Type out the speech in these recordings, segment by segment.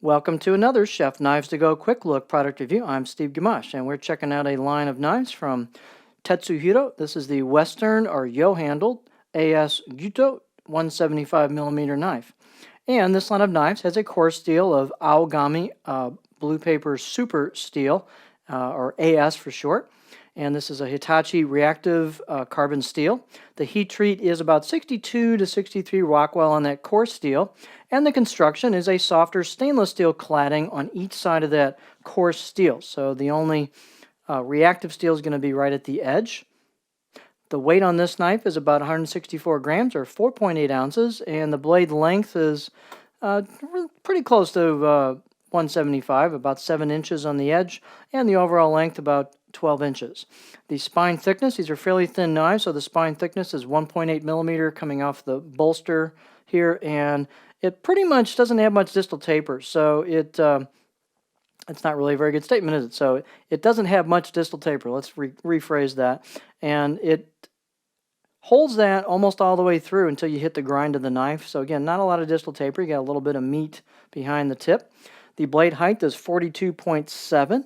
Welcome to another Chef Knives to Go quick look product review. I'm Steve Gamache, and we're checking out a line of knives from Tetsuhiro. This is the Western or Yo-handled AS Gyuto 175mm knife. And this line of knives has a core steel of Aogami Blue Paper Super Steel, or AS for short. And this is a Hitachi reactive carbon steel. The heat treat is about 62 to 63 Rockwell on that core steel, and the construction is a softer stainless steel cladding on each side of that core steel. So the only reactive steel is going to be right at the edge. The weight on this knife is about 164 grams or 4.8 ounces, and the blade length is pretty close to 175, about 7 inches on the edge, and the overall length about 12 inches. The spine thickness, these are fairly thin knives, so the spine thickness is 1.8 millimeter coming off the bolster here, and it pretty much doesn't have much distal taper, so it's not really a very good statement, is it? So it doesn't have much distal taper. Let's rephrase that. And it holds that almost all the way through until you hit the grind of the knife. So again, not a lot of distal taper. You got a little bit of meat behind the tip. The blade height is 42.7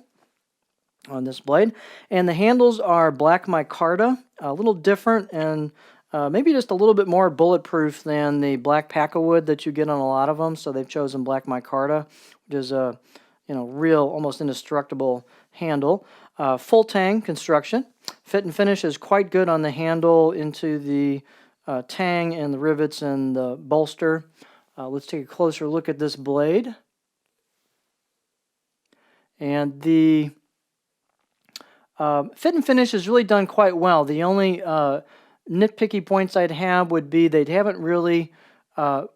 on this blade. And the handles are black micarta, a little different and maybe just a little bit more bulletproof than the black packawood that you get on a lot of them. So they've chosen black micarta, which is a real almost indestructible handle. Full tang construction. Fit and finish is quite good on the handle into the tang and the rivets and the bolster. Let's take a closer look at this blade. And the fit and finish is really done quite well. The only nitpicky points I'd have would be they haven't really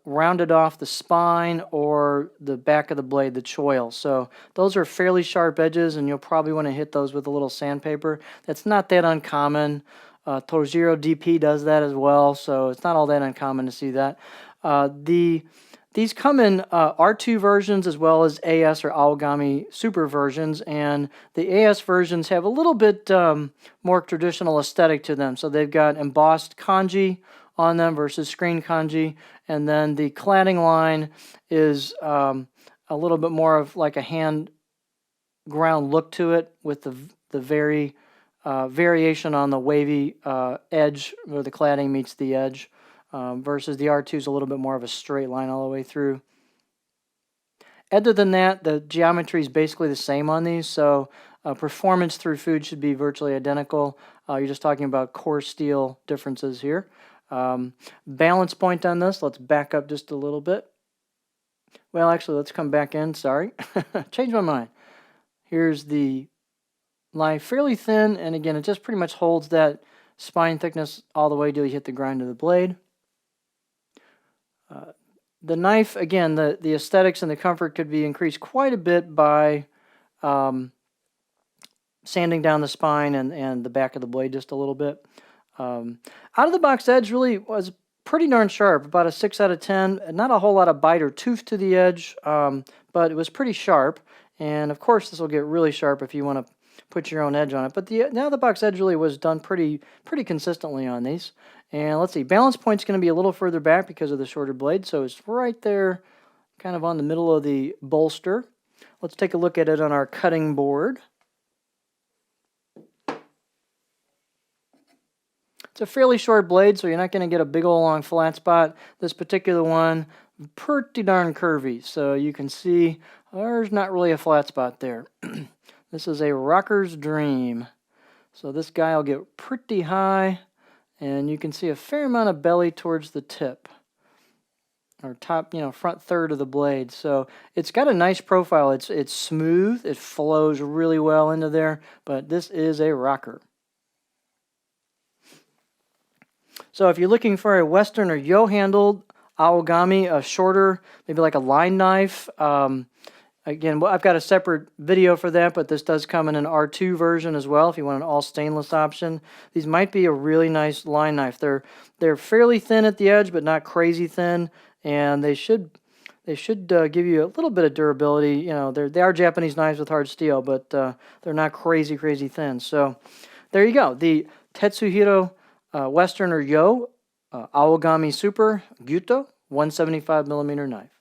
rounded off the spine or the back of the blade, the choil. So those are fairly sharp edges, and you'll probably want to hit those with a little sandpaper. That's not that uncommon. Tetsuhiro DP does that as well, so it's not all that uncommon to see that. These come in R2 versions as well as AS or Aogami Super versions, and the AS versions have a little bit more traditional aesthetic to them. So they've got embossed kanji on them versus screen kanji, and then the cladding line is a little bit more of like a hand ground look to it, with the variation on the wavy edge where the cladding meets the edge. Versus the R2 is a little bit more of a straight line all the way through. Other than that, the geometry is basically the same on these, so performance through food should be virtually identical. You're just talking about core steel differences here. Balance point on this, let's back up just a little bit. Well, actually, let's come back in, sorry. Changed my mind. Here's the line, fairly thin, and again, it just pretty much holds that spine thickness all the way till you hit the grind of the blade. The knife, again, the aesthetics and the comfort could be increased quite a bit by sanding down the spine and the back of the blade just a little bit. Out of the box edge really was pretty darn sharp, about a 6 out of 10. Not a whole lot of bite or tooth to the edge, but it was pretty sharp. And of course, this will get really sharp if you want to put your own edge on it. But now the box edge really was done pretty consistently on these. And let's see, balance point's going to be a little further back because of the shorter blade, so it's right there kind of on the middle of the bolster. Let's take a look at it on our cutting board. It's a fairly short blade, so you're not going to get a big old long flat spot. This particular one, pretty darn curvy, so you can see there's not really a flat spot there. This is a rocker's dream. So this guy will get pretty high, and you can see a fair amount of belly towards the tip, or top, front third of the blade. So it's got a nice profile. It's smooth. It flows really well into there, but this is a rocker. So if you're looking for a Western or Yo-handled Aogami, a shorter, maybe like a line knife, again, I've got a separate video for that, but this does come in an R2 version as well if you want an all stainless option. These might be a really nice line knife. They're fairly thin at the edge, but not crazy thin, and they should give you a little bit of durability. They are Japanese knives with hard steel, but they're not crazy thin. So there you go. The Tetsuhiro Western or Yo Aogami Super Gyuto 175mm knife.